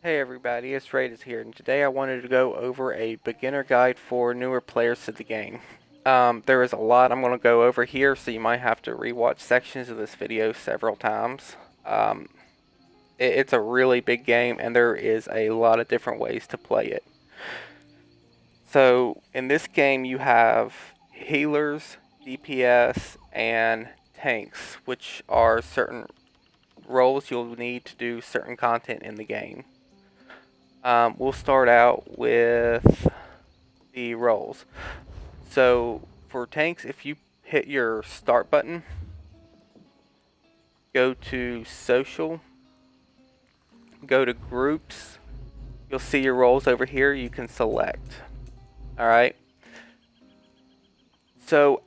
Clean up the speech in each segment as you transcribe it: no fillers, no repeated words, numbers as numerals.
Hey everybody, it's Raiders here, and today I wanted to go over a beginner guide for newer players to the game. There is a lot I'm going to go over here, so you might have to rewatch sections of this video several times. It's a really big game, and there is a lot of different ways to play it. So, in this game you have healers, DPS, and tanks, which are certain roles you'll need to do certain content in the game. We'll start out with the roles. So for tanks, if you hit your start button, go to social, go to groups, you'll see your roles over here you can select. Alright. So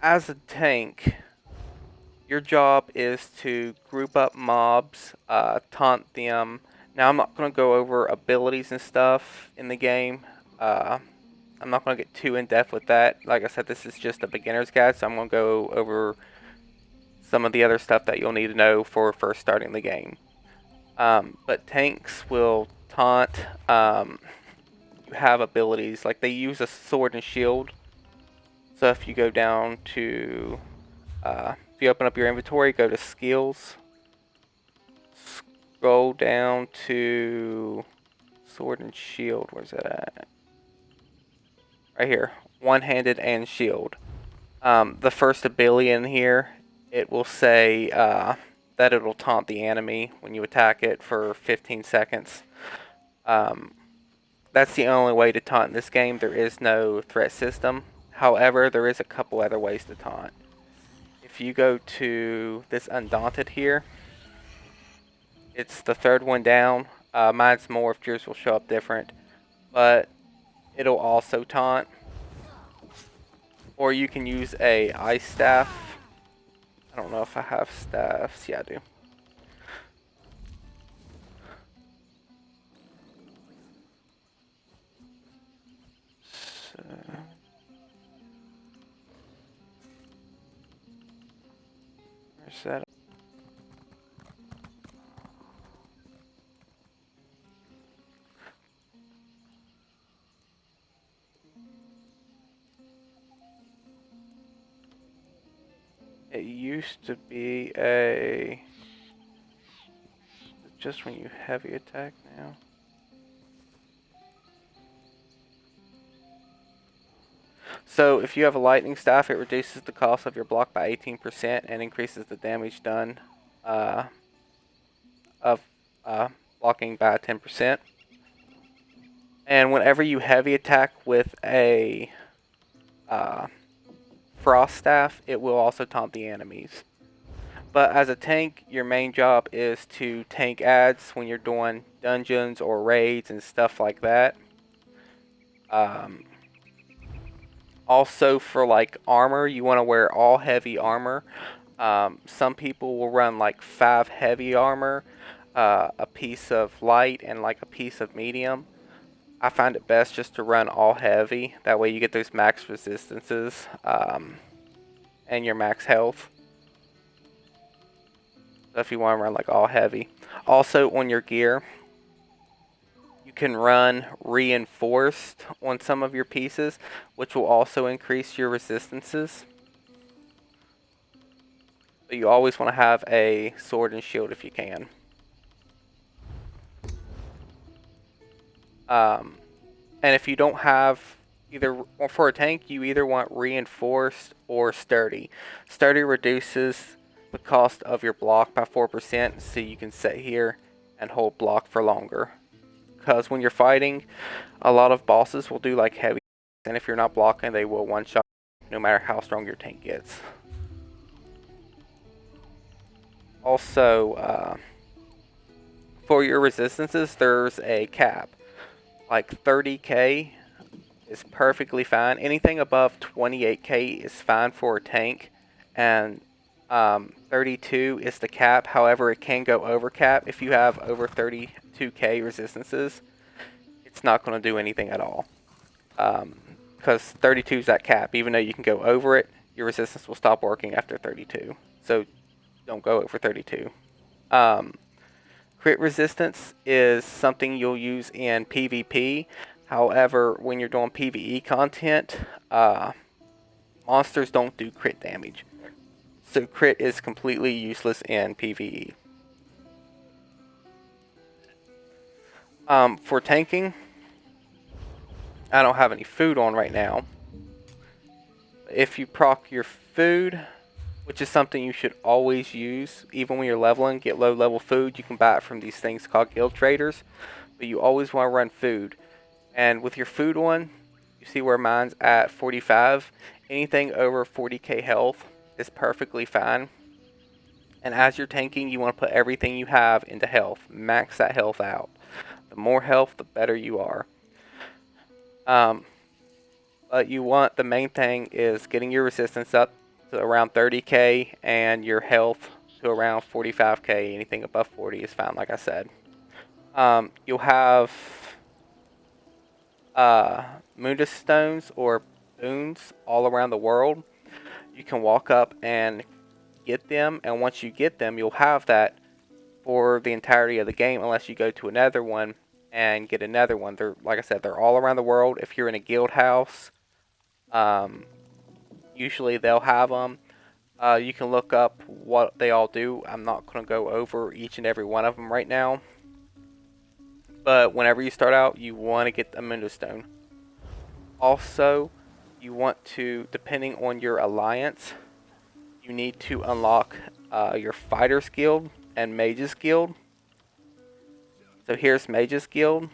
as a tank, your job is to group up mobs, taunt them. Now I'm not going to go over abilities and stuff in the game. I'm not going to get too in-depth with that. Like I said, this is just a beginner's guide, so I'm going to go over some of the other stuff that you'll need to know for first starting the game. But tanks will taunt. You have abilities, like they use a sword and shield. So if you go down to, if you open up your inventory, go to skills. Scroll down to sword and shield. Where's that at? Right here, one-handed and shield. The first ability in here, it will say that it'll taunt the enemy when you attack it for 15 seconds. That's the only way to taunt in this game. There is no threat system. However, there is a couple other ways to taunt. If you go to this Undaunted here, it's the third one down. Mine's more, if yours will show up different. But it'll also taunt. Or you can use a ice staff. I don't know if I have staffs. Yeah, I do. So, where's that? It used to be a... just when you heavy attack now. So if you have a lightning staff, it reduces the cost of your block by 18% and increases the damage done of blocking by 10%. And whenever you heavy attack with a frost staff, it will also taunt the enemies. But as a tank, your main job is to tank adds when you're doing dungeons or raids and stuff like that. Also for like armor, you want to wear all heavy armor. Some people will run like 5 heavy armor, a piece of light, and like a piece of medium. I find it best just to run all heavy. That way you get those max resistances and your max health. So if you want to run like all heavy. Also on your gear, you can run reinforced on some of your pieces, which will also increase your resistances. But you always want to have a sword and shield if you can. And if you don't have either, for a tank, you either want reinforced or sturdy. Sturdy reduces the cost of your block by 4%, so you can sit here and hold block for longer. Because when you're fighting, a lot of bosses will do like heavy, and if you're not blocking, they will one-shot no matter how strong your tank gets. Also, for your resistances, there's a cap. Like 30k is perfectly fine. Anything above 28k is fine for a tank, and 32 is the cap. However, it can go over cap. If you have over 32k resistances, it's not going to do anything at all. Because 32 is that cap. Even though you can go over it, your resistance will stop working after 32. So don't go over 32. Crit resistance is something you'll use in PvP. However, when you're doing PvE content, monsters don't do crit damage. So crit is completely useless in PvE. For tanking, I don't have any food on right now. If you proc your food, which is something you should always use, even when you're leveling, get low level food. You can buy it from these things called guild traders, but you always want to run food. And with your food on, you see where mine's at 45. Anything over 40k health is perfectly fine. And as you're tanking, you want to put everything you have into health. Max that health out. The more health, the better you are. But you want, the main thing is getting your resistance up to around 30k and your health to around 45k. Anything above 40 is fine, like I said. You'll have Mundus stones or boons all around the world. You can walk up and get them, and once you get them, you'll have that for the entirety of the game, unless you go to another one and get another one. They're, like I said, they're all around the world. If you're in a guild house, usually they'll have them. You can look up what they all do. I'm not going to go over each and every one of them right now. But whenever you start out, you want to get the Mundus stone. Also, you want to, depending on your alliance, you need to unlock your Fighter's Guild and Mage's Guild. So here's Mage's Guild.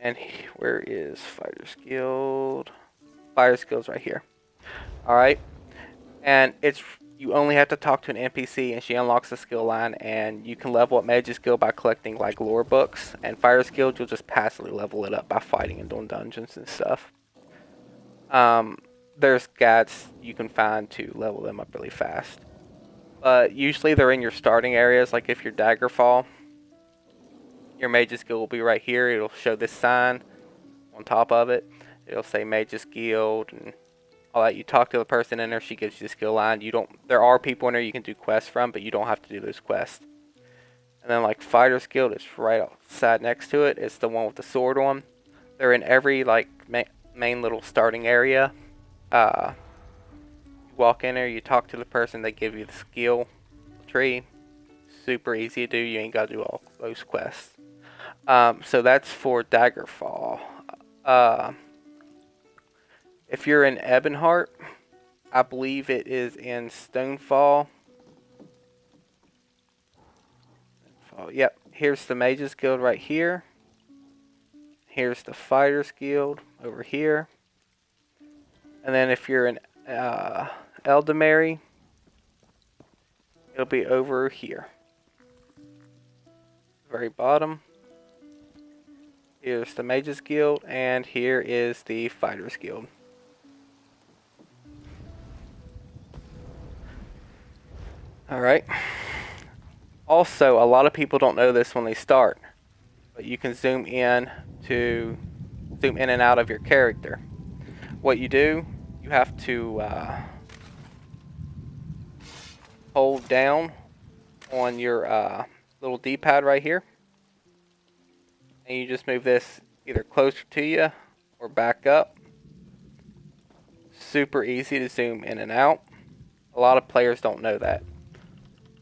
And where is Fighter's Guild? Fighter's Guild's right here. Alright. And it's, you only have to talk to an NPC and she unlocks the skill line, and you can level up Mage's Guild by collecting like lore books, and Fighter's Guild you'll just passively level it up by fighting and doing dungeons and stuff. There's guides you can find to level them up really fast. But usually they're in your starting areas, like if you're Daggerfall, your Mage's Guild will be right here. It'll show this sign on top of it. It'll say Mage's Guild and all that. You talk to the person in there, she gives you the skill line. You don't, there are people in there you can do quests from, but you don't have to do those quests. And then like Fighter's Guild is right outside next to it. It's the one with the sword on. They're in every like main little starting area. You walk in there, you talk to the person, they give you the skill tree. Super easy to do. You ain't got to do all those quests. So that's for Daggerfall. If you're in Ebonheart, I believe it is in Stonefall. Yep, here's the Mage's Guild right here. Here's the Fighter's Guild over here. And then if you're in Eldamary, it'll be over here. Very bottom. Here's the Mage's Guild, and here is the Fighter's Guild. Alright. Also, a lot of people don't know this when they start, but you can zoom in and out of your character. What you do, you have to hold down on your little D-pad right here, and you just move this either closer to you or back up. Super easy to zoom in and out. A lot of players don't know that.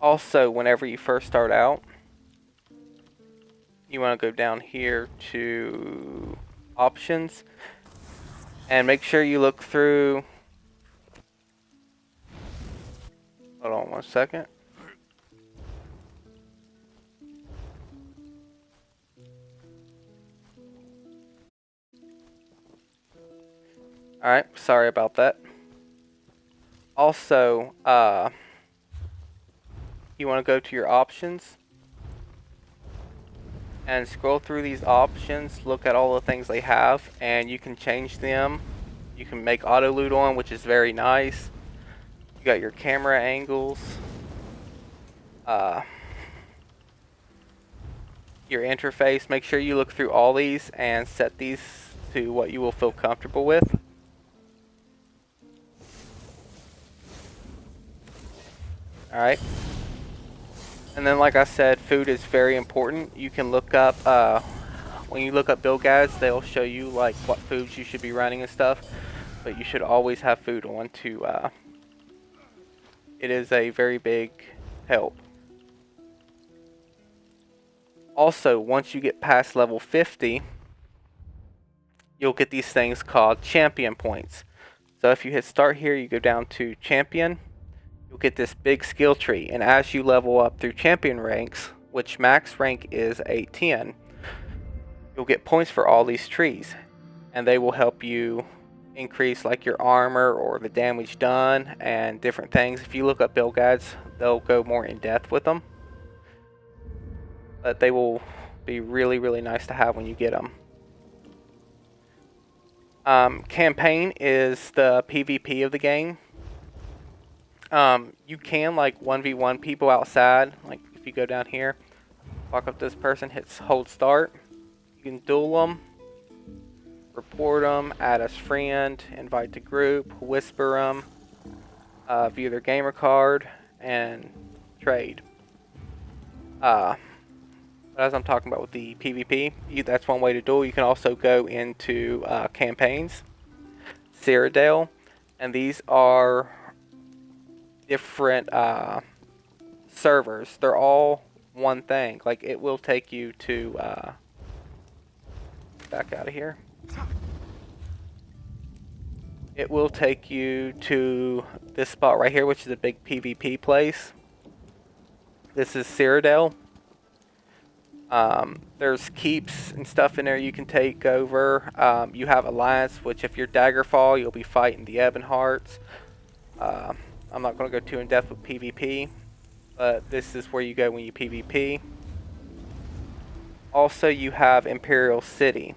Also, whenever you first start out, you want to go down here to options and make sure you look through. Hold on one second. Alright, sorry about that. Also, you want to go to your options and scroll through these options, look at all the things they have, and you can change them. You can make auto loot on, which is very nice. You got your camera angles, your interface. Make sure you look through all these and set these to what you will feel comfortable with. Alright. And then, like I said, food is very important. You can look up, when you look up build guides, they'll show you like what foods you should be running and stuff. But you should always have food on to, it is a very big help. Also, once you get past level 50, you'll get these things called champion points. So if you hit start here, you go down to champion, you'll get this big skill tree. And as you level up through champion ranks, which max rank is 810, you'll get points for all these trees. And they will help you increase like your armor or the damage done and different things. If you look up build guides, they'll go more in depth with them. But they will be really, really nice to have when you get them. Campaign is the PvP of the game. You can like 1v1 people outside. Like if you go down here, walk up to this person, hold start. You can duel them, report them, add as friend, invite to group, whisper them, view their gamer card, and trade. As I'm talking about with the PvP, that's one way to duel. You can also go into campaigns, Cyrodiil, and these are different servers. They're all one thing. Like it will take you to back out of here. It will take you to this spot right here, which is a big PvP place. This is Cyrodiil. There's keeps and stuff in there you can take over. You have Alliance, which if you're Daggerfall, you'll be fighting the Ebonhearts. I'm not going to go too in depth with PvP, but this is where you go when you PvP. Also, you have Imperial City.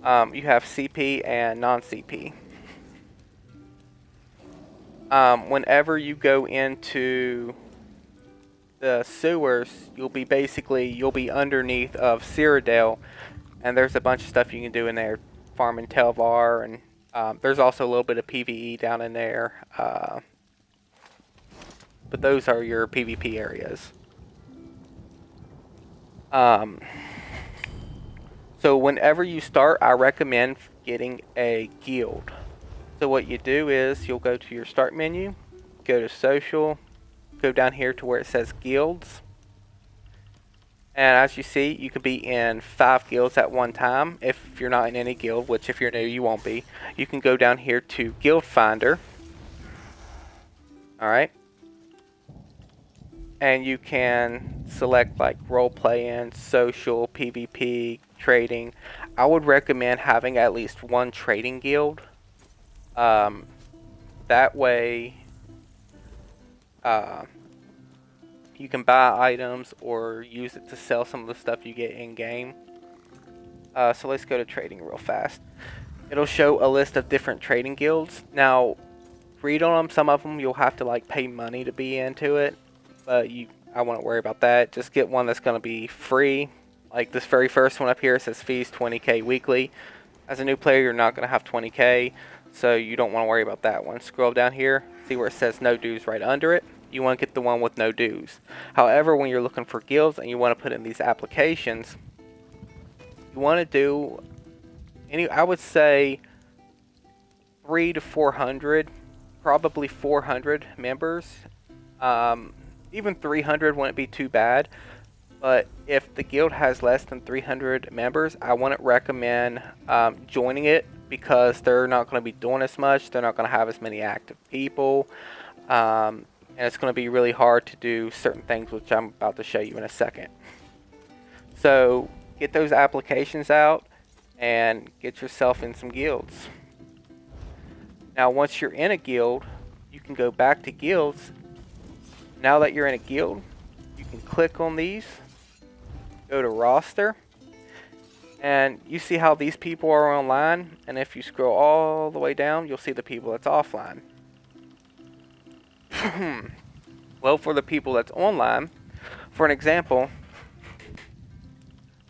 You have CP and non-CP. Whenever you go into the sewers, you'll be underneath of Cyrodiil, and there's a bunch of stuff you can do in there, farming Telvar, and there's also a little bit of PvE down in there, but those are your PvP areas. So whenever you start, I recommend getting a guild. So what you do is you'll go to your start menu, go to social, go down here to where it says guilds, and as you see, you could be in 5 guilds at one time. If you're not in any guild, which if you're new you won't be, you can go down here to guild finder. Alright, and you can select like role playing, social, PvP, trading. I would recommend having at least one trading guild. That way you can buy items or use it to sell some of the stuff you get in game. So let's go to trading real fast. It'll show a list of different trading guilds. Now read on them. Some of them you'll have to like pay money to be into it, but I wouldn't worry about that. Just get one that's going to be free. Like this very first one up here says fees 20k weekly. As a new player, you're not going to have 20k, so you don't want to worry about that one. Scroll down here, see where it says no dues right under it. You want to get the one with no dues. However, when you're looking for guilds and you want to put in these applications, you want to do I would say 300 to 400, probably 400 members. Even 300 wouldn't be too bad. But if the guild has less than 300 members, I wouldn't recommend joining it, because they're not going to be doing as much. They're not going to have as many active people. And it's going to be really hard to do certain things, which I'm about to show you in a second. So get those applications out and get yourself in some guilds. Now once you're in a guild, you can go back to guilds. Now that you're in a guild, you can click on these, go to roster, and you see how these people are online, and if you scroll all the way down, you'll see the people that's offline. Well, for the people that's online, for an example,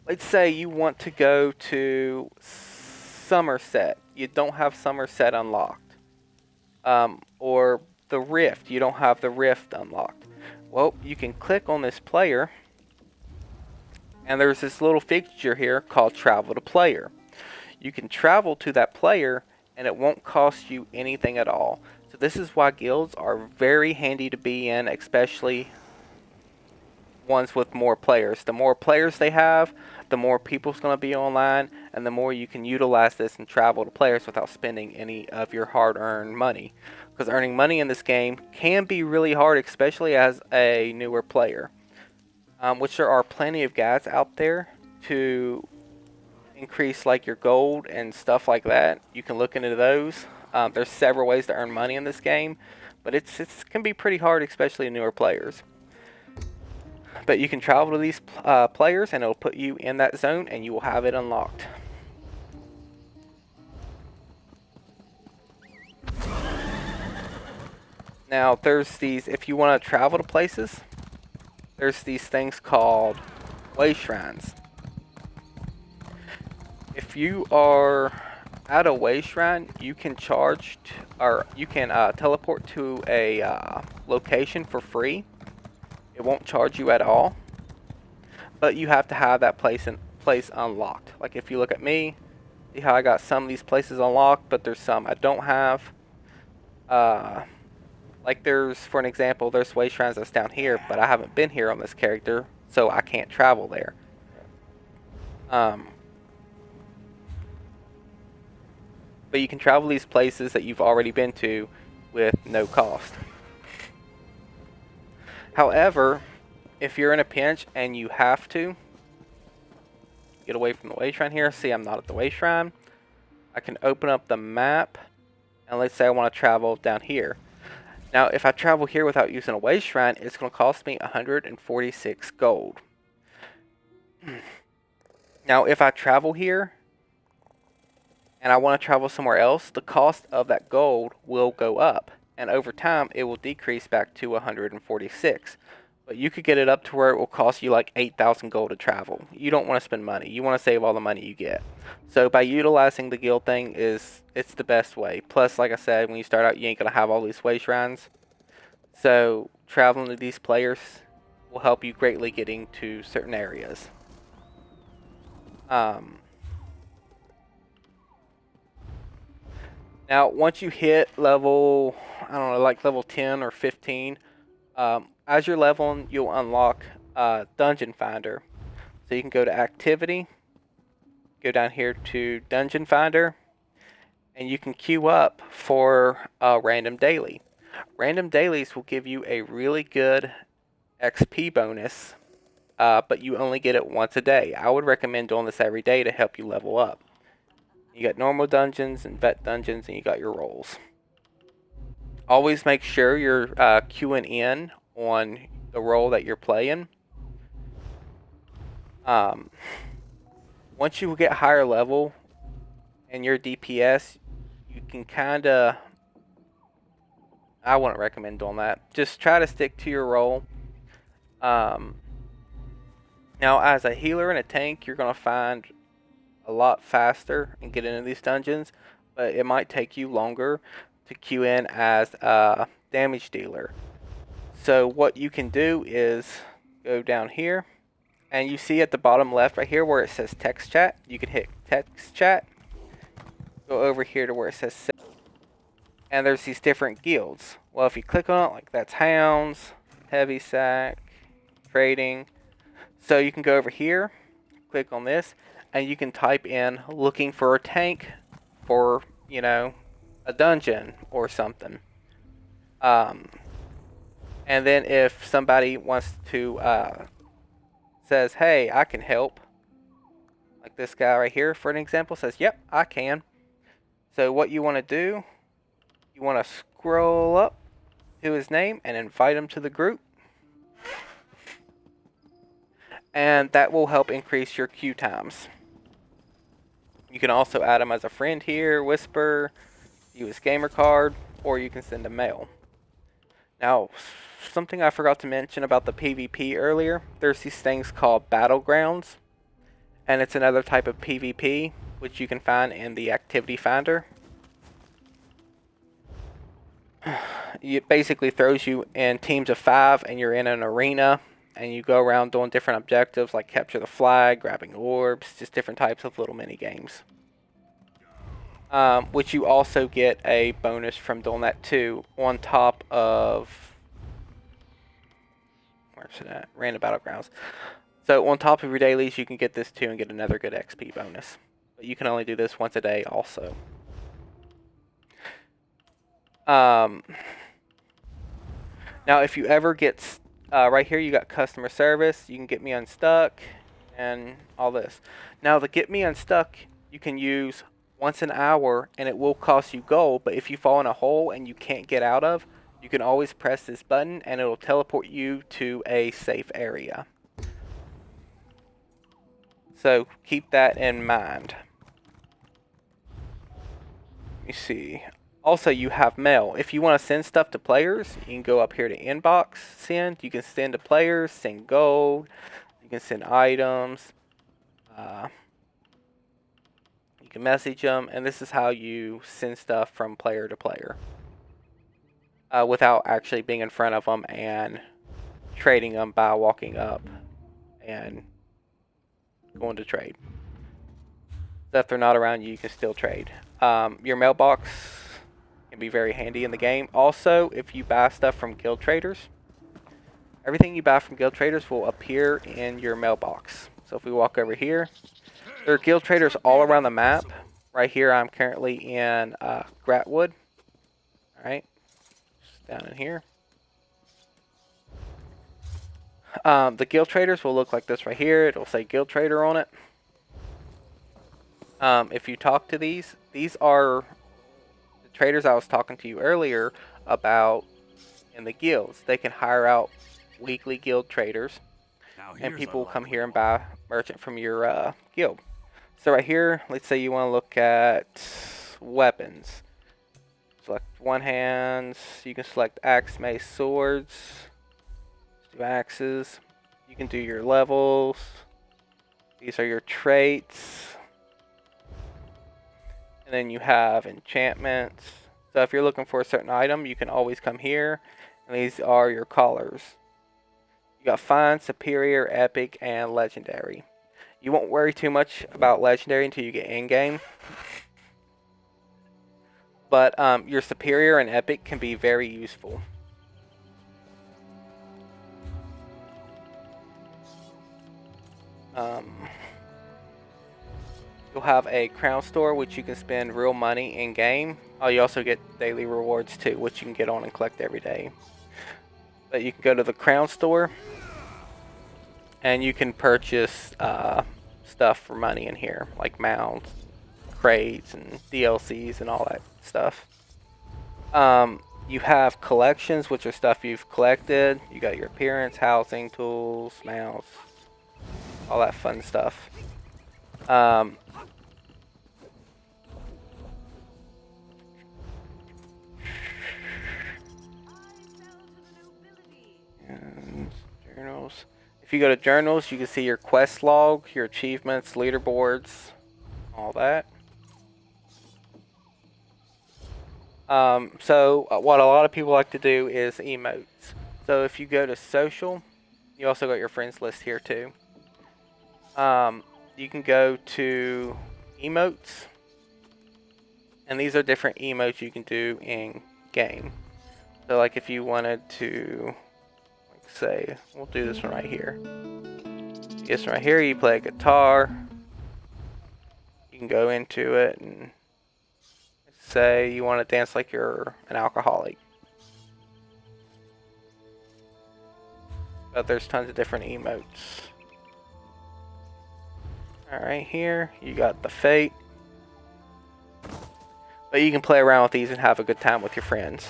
let's say you want to go to Somerset. You don't have Somerset unlocked. Or the Rift. You don't have the Rift unlocked. Well, you can click on this player, and there's this little feature here called Travel to Player. You can travel to that player, and it won't cost you anything at all. So this is why guilds are very handy to be in, especially ones with more players. The more players they have, the more people's going to be online, and the more you can utilize this and travel to players without spending any of your hard-earned money. Because earning money in this game can be really hard, especially as a newer player. Which there are plenty of guides out there to increase like your gold and stuff like that. You can look into those. There's several ways to earn money in this game, but it can be pretty hard, especially in newer players. But you can travel to these players, and it'll put you in that zone, and you will have it unlocked. Now, there's these, if you want to travel to places, there's these things called way shrines. If you are at a way shrine, you can teleport to a location for free. It won't charge you at all, but you have to have that place unlocked. Like if you look at me, see how I got some of these places unlocked, but there's some I don't have. Like there's, for an example, there's way shrines that's down here, but I haven't been here on this character, so I can't travel there. But you can travel these places that you've already been to with no cost. However, if you're in a pinch and you have to get away from the way shrine here, see I'm not at the way shrine, I can open up the map, and let's say I want to travel down here. Now, if I travel here without using a way shrine, it's going to cost me 146 gold. Now, if I travel here and I want to travel somewhere else, the cost of that gold will go up, and over time it will decrease back to 146. But you could get it up to where it will cost you like 8,000 gold to travel. You don't want to spend money. You want to save all the money you get. So by utilizing the guild thing, it's the best way. Plus, like I said, when you start out, you ain't going to have all these way shrines. So traveling to these players will help you greatly getting to certain areas. Now, once you hit level, I don't know, like level 10 or 15, as you're leveling, you'll unlock Dungeon Finder. So you can go to Activity, go down here to Dungeon Finder, and you can queue up for Random Daily. Random Dailies will give you a really good XP bonus, but you only get it once a day. I would recommend doing this every day to help you level up. You got normal dungeons and vet dungeons, and you got your roles. Always make sure you're queuing in on the role that you're playing. Once you get higher level and your DPS, you can kinda, I wouldn't recommend doing that. Just try to stick to your role. Now, as a healer and a tank, you're gonna find a lot faster and get into these dungeons, but it might take you longer to queue in as a damage dealer. So what you can do is go down here, and you see at the bottom left right here where it says text chat, you can hit text chat, go over here to where it says, and there's these different guilds. Well, if you click on it, like that's Hounds, Heavy Sack, Trading. So you can go over here, click on this, and you can type in looking for a tank for, you know, a dungeon or something. And then if somebody wants to, says, hey, I can help, like this guy right here, for an example, says, yep, I can. So what you want to do, you want to scroll up to his name and invite him to the group. And that will help increase your queue times. You can also add him as a friend here, whisper, use gamer card, or you can send a mail. Now, something I forgot to mention about the PvP earlier, there's these things called Battlegrounds, and it's another type of PvP, which you can find in the Activity Finder. It basically throws you in teams of 5, and you're in an arena, and you go around doing different objectives like capture the flag, grabbing orbs, just different types of little mini games. Which you also get a bonus from doing that too, on top of, where's it at? Random Battlegrounds. So on top of your dailies, you can get this too and get another good XP bonus. But you can only do this once a day also. Now if you ever get, right here you got customer service, you can get me unstuck and all this. Now the get me unstuck you can use once an hour and it will cost you gold, but if you fall in a hole and you can't get out of, you can always press this button and it'll teleport you to a safe area. So keep that in mind. Let me see. Also, you have mail. If you want to send stuff to players, you can go up here to inbox, send. You can send to players, send gold. You can send items. You can message them, and this is how you send stuff from player to player without actually being in front of them and trading them by walking up and going to trade. So if they're not around you, you can still trade. Your mailbox can be very handy in the game. Also, if you buy stuff from guild traders, everything you buy from guild traders will appear in your mailbox. So if we walk over here, there are guild traders all around the map. Right here, I'm currently in Gratwood. Alright, down in here. The guild traders will look like this right here. It'll say guild trader on it. If you talk to these are the traders I was talking to you earlier about in the guilds. They can hire out weekly guild traders, and people will come here and buy merchant from your guild. So right here, let's say you want to look at weapons. Select one hands. You can select axe, mace, swords. Let's do axes. You can do your levels. These are your traits. And then you have enchantments. So if you're looking for a certain item, you can always come here. And these are your colors. You got fine, superior, epic, and legendary. You won't worry too much about legendary until you get in-game. But your superior and epic can be very useful. You'll have a crown store, which you can spend real money in-game. Oh, you also get daily rewards too, which you can get on and collect every day. But you can go to the crown store, and you can purchase stuff for money in here, like mounts, crates, and DLCs, and all that stuff. You have collections, which are stuff you've collected. You got your appearance, housing, tools, mounts, all that fun stuff. And journals. If you go to journals, you can see your quest log, your achievements, leaderboards, all that. So what a lot of people like to do is emotes. So if you go to social, you also got your friends list here too. You can go to emotes, and these are different emotes you can do in game. So like if you wanted to, like say, we'll do this one right here. This one right here, you play a guitar. You can go into it and say you want to dance like you're an alcoholic. But there's tons of different emotes. Alright, here you got the Fate. But you can play around with these and have a good time with your friends.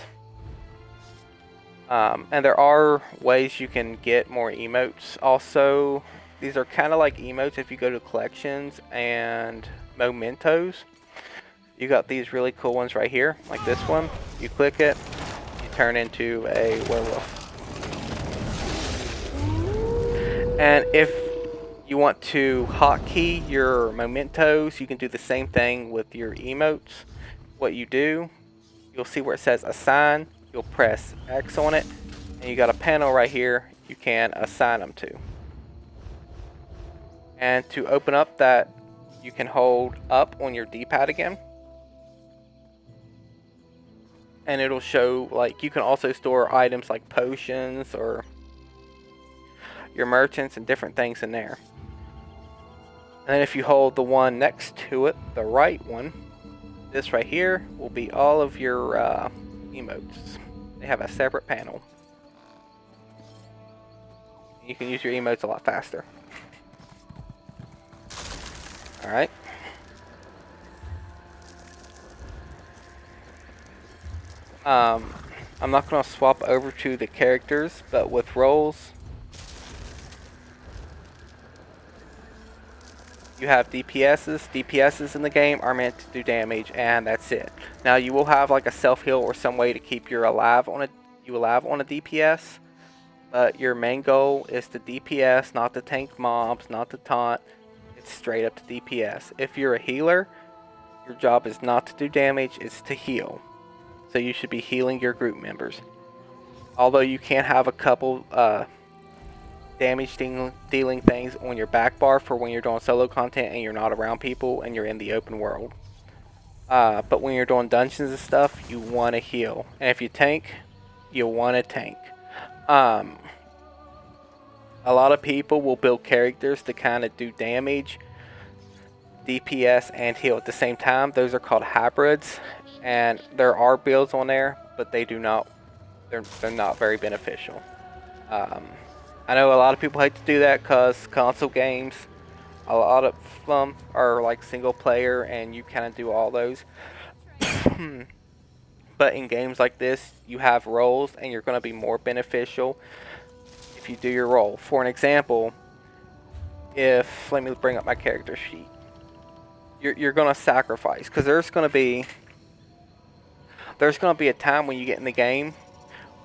And there are ways you can get more emotes. Also, these are kind of like emotes if you go to collections and mementos. You got these really cool ones right here, like this one. You click it, you turn into a werewolf. And if you want to hotkey your mementos, you can do the same thing with your emotes. What you do, you'll see where it says assign. you'll press X on it, and you got a panel right here you can assign them to. And to open up that, you can hold up on your D-pad again, and it'll show, like, you can also store items like potions or your merchants and different things in there. And then if you hold the one next to it, the right one, this right here will be all of your emotes. They have a separate panel. You can use your emotes a lot faster. Alright. I'm not going to swap over to the characters, but with roles, you have DPSs. DPSs in the game are meant to do damage, and that's it. Now you will have like a self-heal or some way to keep you alive on a DPS, but your main goal is to DPS, not to tank mobs, not to taunt. It's straight up to DPS. If you're a healer, your job is not to do damage, it's to heal. So you should be healing your group members. Although you can have a couple damage dealing things on your back bar for when you're doing solo content and you're not around people and you're in the open world. But when you're doing dungeons and stuff, you want to heal. And if you tank, you want to tank. A lot of people will build characters to kind of do damage, DPS, and heal at the same time. Those are called hybrids. And there are builds on there, but they're not very beneficial. I know a lot of people hate to do that because console games, a lot of them are like single player and you kind of do all those. But in games like this, you have roles and you're going to be more beneficial if you do your role. For an example, let me bring up my character sheet. You're going to sacrifice, because there's going to be a time when you get in the game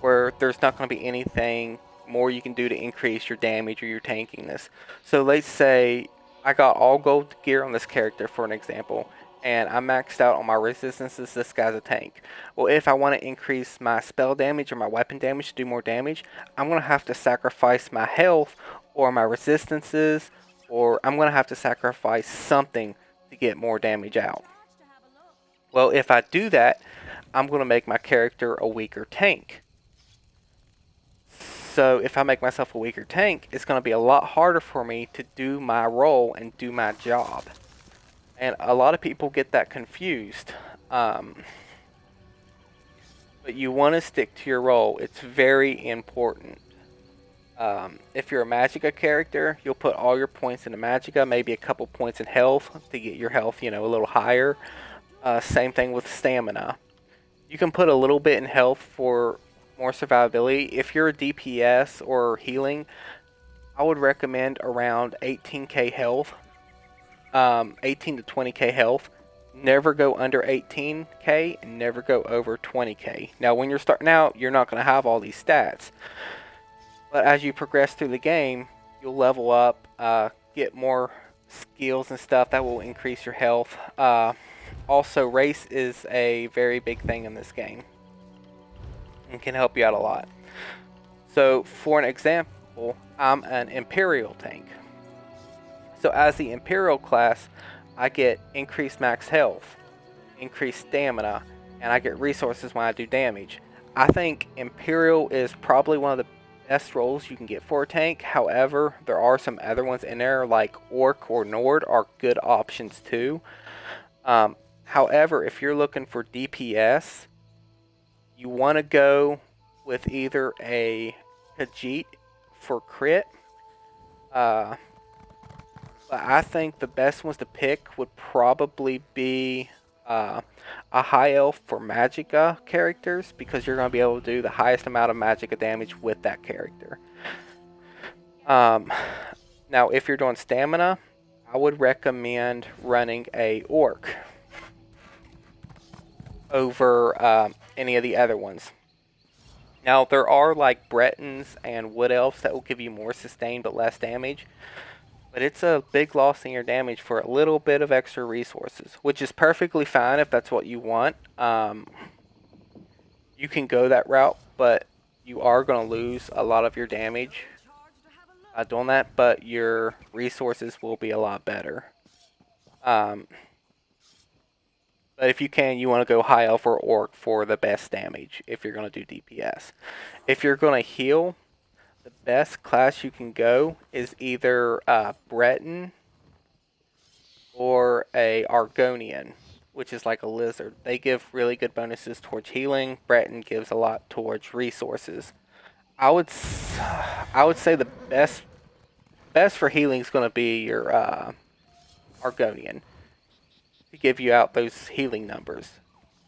where there's not going to be anything more you can do to increase your damage or your tankiness. So let's say I got all gold gear on this character, for an example, and I maxed out on my resistances. This guy's a tank. Well, if I want to increase my spell damage or my weapon damage to do more damage, I'm going to have to sacrifice my health or my resistances, or I'm going to have to sacrifice something to get more damage out. Well, if I do that, I'm going to make my character a weaker tank. So if I make myself a weaker tank, it's going to be a lot harder for me to do my role and do my job. And a lot of people get that confused. But you want to stick to your role. It's very important. If you're a Magicka character, you'll put all your points into Magicka, maybe a couple points in health to get your health, a little higher. Same thing with stamina. You can put a little bit in health for more survivability. If you're a DPS or healing, I would recommend around 18k health, 18 to 20k health. Never go under 18k and never go over 20k. Now when you're starting out, you're not going to have all these stats, but as you progress through the game, you'll level up, get more skills and stuff that will increase your health. Also, race is a very big thing in this game and can help you out a lot. So for an example, I'm an Imperial tank. So as the Imperial class, I get increased max health, increased stamina, and I get resources when I do damage. I think Imperial is probably one of the best roles you can get for a tank. However, there are some other ones in there like Orc or Nord are good options too. However, if you're looking for DPS, you want to go with either a Khajiit for crit. But I think the best ones to pick would probably be a high elf for Magicka characters, because you're going to be able to do the highest amount of Magicka damage with that character. Now, if you're doing stamina, I would recommend running a Orc over any of the other ones. Now, there are like Bretons and Wood Elves that will give you more sustain but less damage. But it's a big loss in your damage for a little bit of extra resources, which is perfectly fine if that's what you want. you can go that route, but you are going to lose a lot of your damage doing that, but your resources will be a lot better. But if you can, you want to go high elf or orc for the best damage if you're going to do DPS. If you're going to heal, the best class you can go is either Breton or a Argonian, which is like a lizard. They give really good bonuses towards healing. Breton gives a lot towards resources. I would say the best for healing is going to be your Argonian to give you out those healing numbers.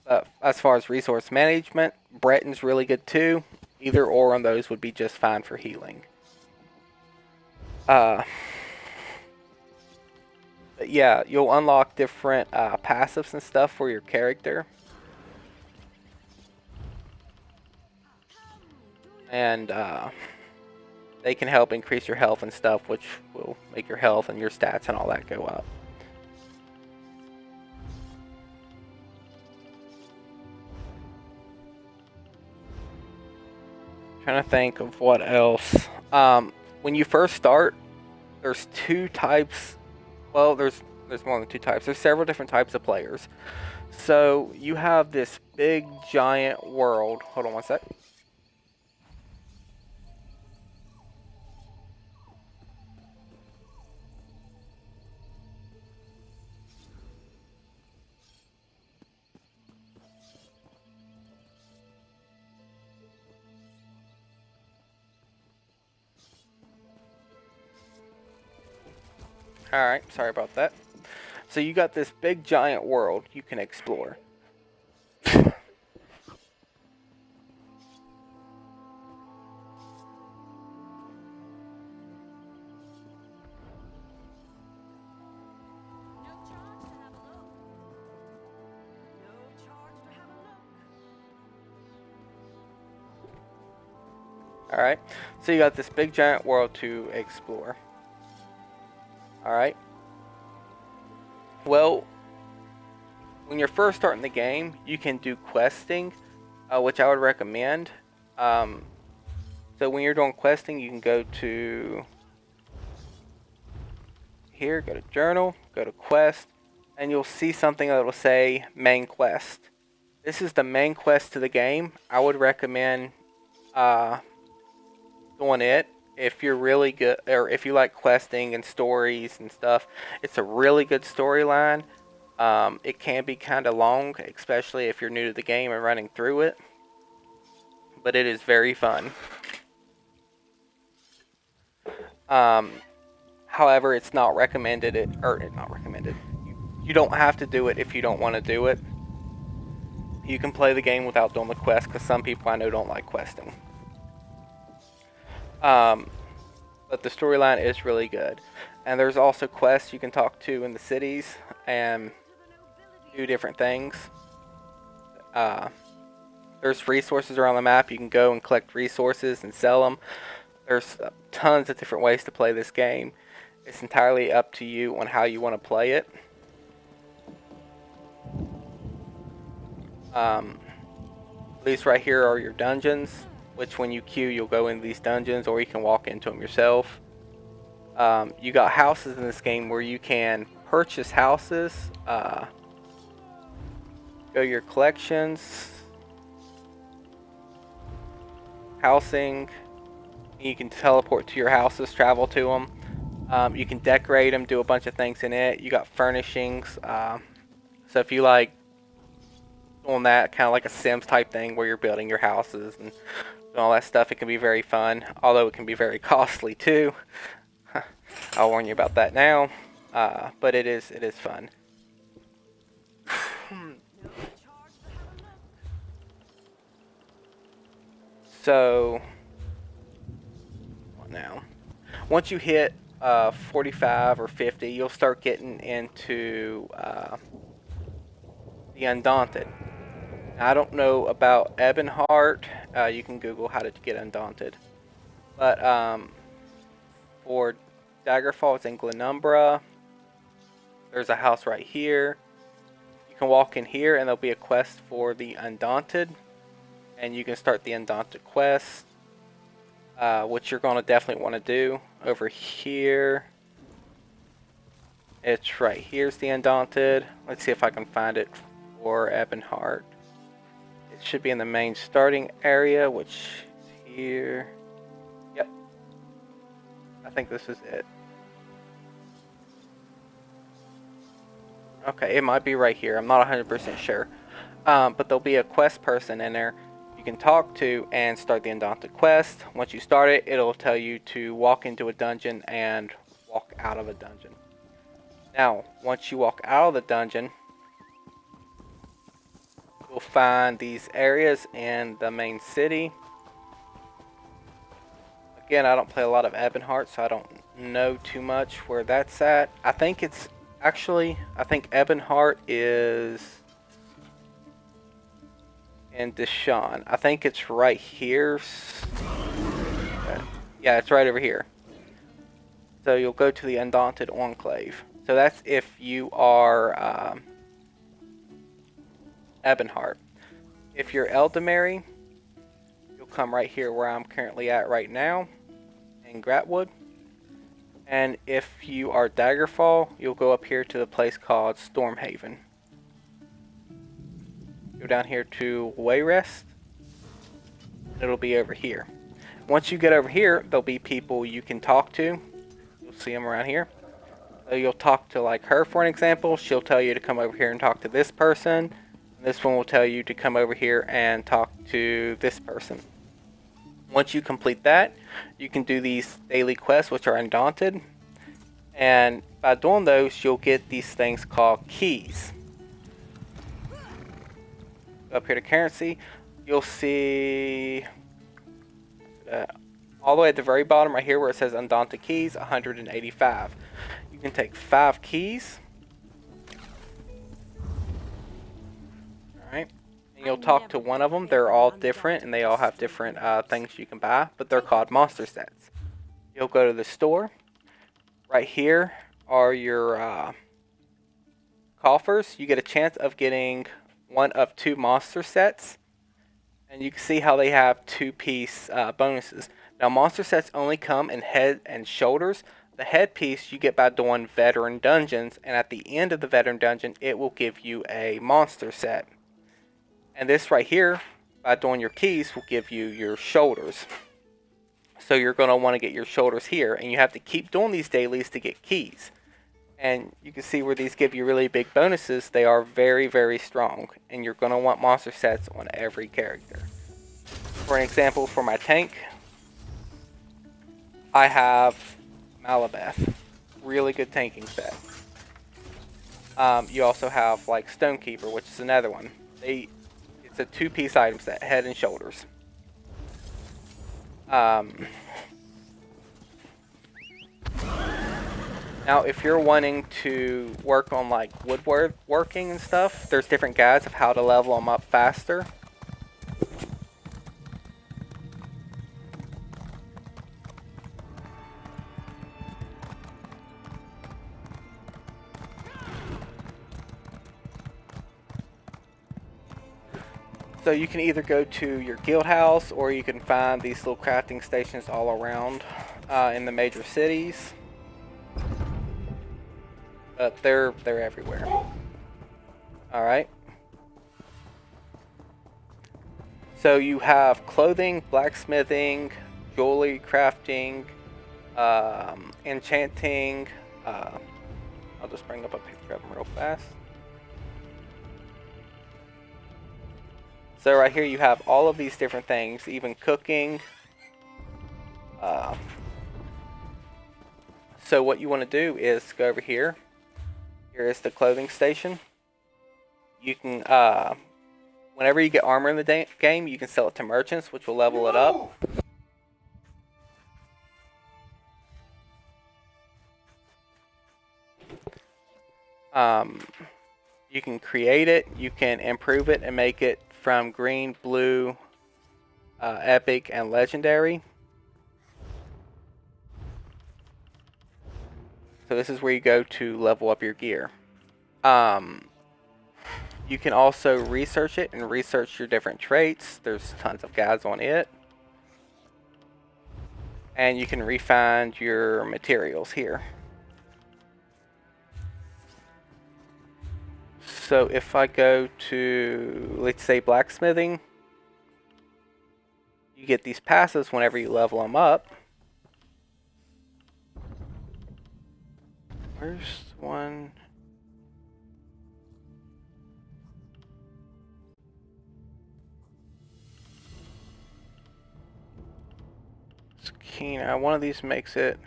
But as far as resource management, Breton's really good too. Either or on those would be just fine for healing. But yeah, you'll unlock different passives and stuff for your character. And they can help increase your health and stuff, which will make your health and your stats and all that go up. Trying to think of what else. When you first start, there's two types. Well, there's more than two types. There's several different types of players. So you have this big giant world. Hold on one sec. Alright, sorry about that. So you got this big giant world you can explore. Alright, so you got this big giant world to explore. Alright. Well, when you're first starting the game, you can do questing, which I would recommend. So when you're doing questing, you can go to here, go to journal, go to quest, and you'll see something that will say main quest. This is the main quest to the game. I would recommend doing it if you're really good, or if you like questing and stories and stuff. It's a really good storyline. It can be kind of long, especially if you're new to the game and running through it, but it is very fun. However, it's not recommended. Not recommended. You don't have to do it if you don't want to do it. You can play the game without doing the quest, because some people I know don't like questing. But the storyline is really good. And there's also quests you can talk to in the cities and do different things. There's resources around the map. You can go and collect resources and sell them. There's tons of different ways to play this game. It's entirely up to you on how you want to play it. These right here are your dungeons, which when you queue, you'll go into these dungeons, or you can walk into them yourself. You got houses in this game where you can purchase houses. Go your collections, housing. You can teleport to your houses, travel to them. You can decorate them, do a bunch of things in it. You got furnishings. So if you like doing that, kind of like a Sims type thing where you're building your houses and doing all that stuff, it can be very fun. Although it can be very costly too. I'll warn you about that now. But it is fun. So now, once you hit 45 or 50, you'll start getting into the Undaunted. Now, I don't know about Ebonheart. You can Google how to get Undaunted. But for Daggerfall, it's in Glenumbra. There's a house right here. You can walk in here, and there'll be a quest for the Undaunted. and you can start the Undaunted quest, which you're going to definitely want to do. Over here, it's right here's the Undaunted. Let's see if I can find it for Ebonheart. It should be in the main starting area, which is here. Yep, I think this is it. Okay, it might be right here. I'm not 100% sure. But there'll be a quest person in there you can talk to and start the Undaunted quest. Once you start it, it'll tell you to walk into a dungeon and walk out of a dungeon. Now, once you walk out of the dungeon, you'll find these areas in the main city. Again, I don't play a lot of Ebonheart, so I don't know too much where that's at. I think it's actually, I think Ebonheart is in Deshawn. I think it's right here. Yeah, it's right over here. So you'll go to the Undaunted Enclave. So that's if you are Ebonheart. If you're Eldamary, you'll come right here where I'm currently at right now, in Gratwood. And if you are Daggerfall, you'll go up here to the place called Stormhaven. Go down here to Wayrest. It'll be over here. Once you get over here, there'll be people you can talk to. You'll see them around here. So you'll talk to like her, for an example. She'll tell you to come over here and talk to this person. This one will tell you to come over here and talk to this person. Once you complete that, you can do these daily quests, which are Undaunted. And by doing those, you'll get these things called keys. Go up here to currency, you'll see all the way at the very bottom right here where it says Undaunted keys, 185. You can take 5 keys. Alright. And you'll talk to one of them. They're all different and they all have different things you can buy, but they're called monster sets. You'll go to the store. Right here are your coffers. You get a chance of getting one of 2 monster sets. And you can see how they have 2-piece bonuses. Now, monster sets only come in head and shoulders. The head piece you get by doing veteran dungeons, and at the end of the veteran dungeon, it will give you a monster set. And this right here, by doing your keys, will give you your shoulders. So you're going to want to get your shoulders here, and you have to keep doing these dailies to get keys. And you can see where these give you really big bonuses. They are very, very strong. And you're going to want monster sets on every character. For an example, for my tank, I have Malabeth. Really good tanking set. You also have like Stonekeeper, which is another one. It's a 2-piece item set, head and shoulders. Now, if you're wanting to work on like woodworking and stuff, there's different guides of how to level them up faster. So you can either go to your guild house, or you can find these little crafting stations all around in the major cities. But they're everywhere. Alright. So you have clothing, blacksmithing, jewelry crafting, enchanting. I'll just bring up a picture of them real fast. So right here you have all of these different things, even cooking. So what you want to do is go over here. Here is the clothing station. You can, whenever you get armor in the game, you can sell it to merchants, which will level it up. You can create it, you can improve it and make it from green, blue, epic, and legendary. So this is where you go to level up your gear. You can also research it and research your different traits. There's tons of guides on it. And you can refine your materials here. So if I go to, let's say, blacksmithing, you get these passives whenever you level them up. Where's one? Now one of these makes it.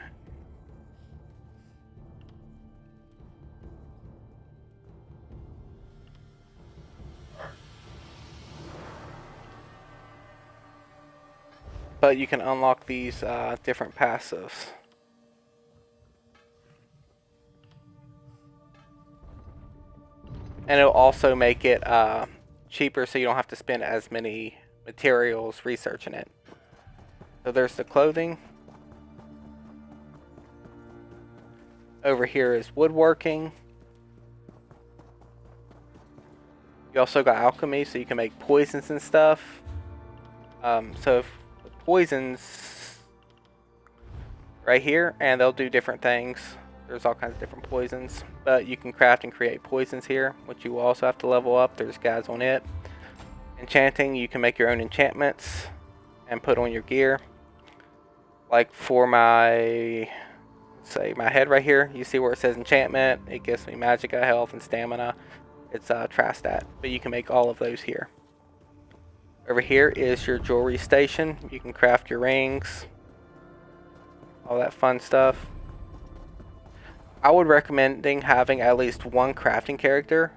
But you can unlock these different passives. And it'll also make it cheaper so you don't have to spend as many materials researching it. So there's the clothing. Over here is woodworking. You also got alchemy, so you can make poisons and stuff. So if the poisons right here, and they'll do different things. There's all kinds of different poisons, but you can craft and create poisons here, which you will also have to level up. There's guides on it. Enchanting, you can make your own enchantments and put on your gear. Like for my, let's say my head right here, you see where it says enchantment. It gives me magicka, health, and stamina. It's Trastat, but you can make all of those here. Over here is your jewelry station. You can craft your rings, all that fun stuff. I would recommend having at least one crafting character,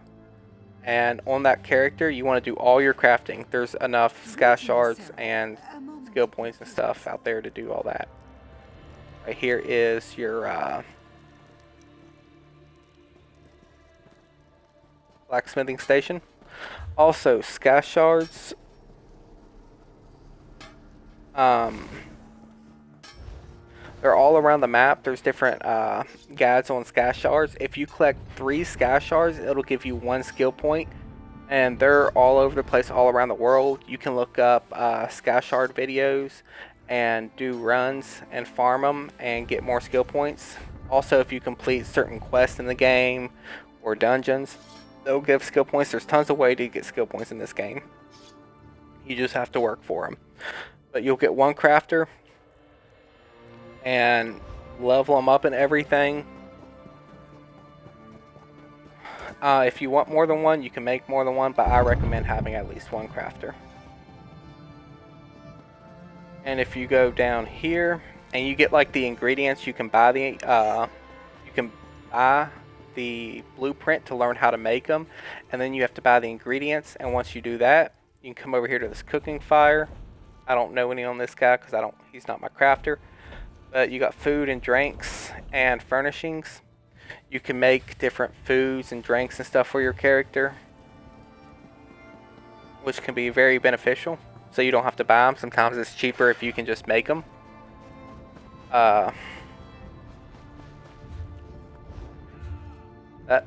and on that character you want to do all your crafting. There's enough sky shards and skill points and stuff out there to do all that. Right here is your blacksmithing station. Also, sky shards. They're all around the map. There's different guides on sky shards. If you collect 3 sky shards, it'll give you 1 skill point. And they're all over the place, all around the world. You can look up sky shard videos and do runs and farm them and get more skill points. Also, if you complete certain quests in the game or dungeons, they'll give skill points. There's tons of ways to get skill points in this game. You just have to work for them. But you'll get 1 crafter and level them up and everything. If you want more than 1, you can make more than 1, but I recommend having at least 1 crafter. And if you go down here and you get like the ingredients, you can buy the blueprint to learn how to make them, and then you have to buy the ingredients. And once you do that, you can come over here to this cooking fire. I don't know any on this guy because he's not my crafter. But you got food and drinks and furnishings. You can make different foods and drinks and stuff for your character, which can be very beneficial. So you don't have to buy them. Sometimes it's cheaper if you can just make them. That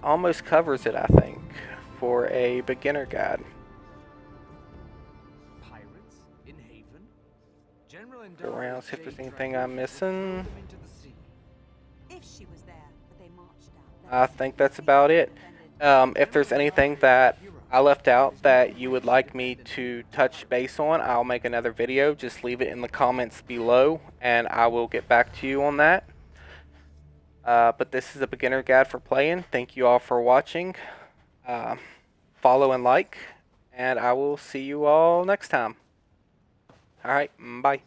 almost covers it, I think, for a beginner guide. Pirates in haven. General Go around, see if there's anything I'm missing. If she was there, but they marched out. I think that's about it. If there's anything that I left out that you would like me to touch base on, I'll make another video. Just leave it in the comments below and I will get back to you on that. But this is a beginner guide for playing. Thank you all for watching. Follow and like, and I will see you all next time. Alright, bye.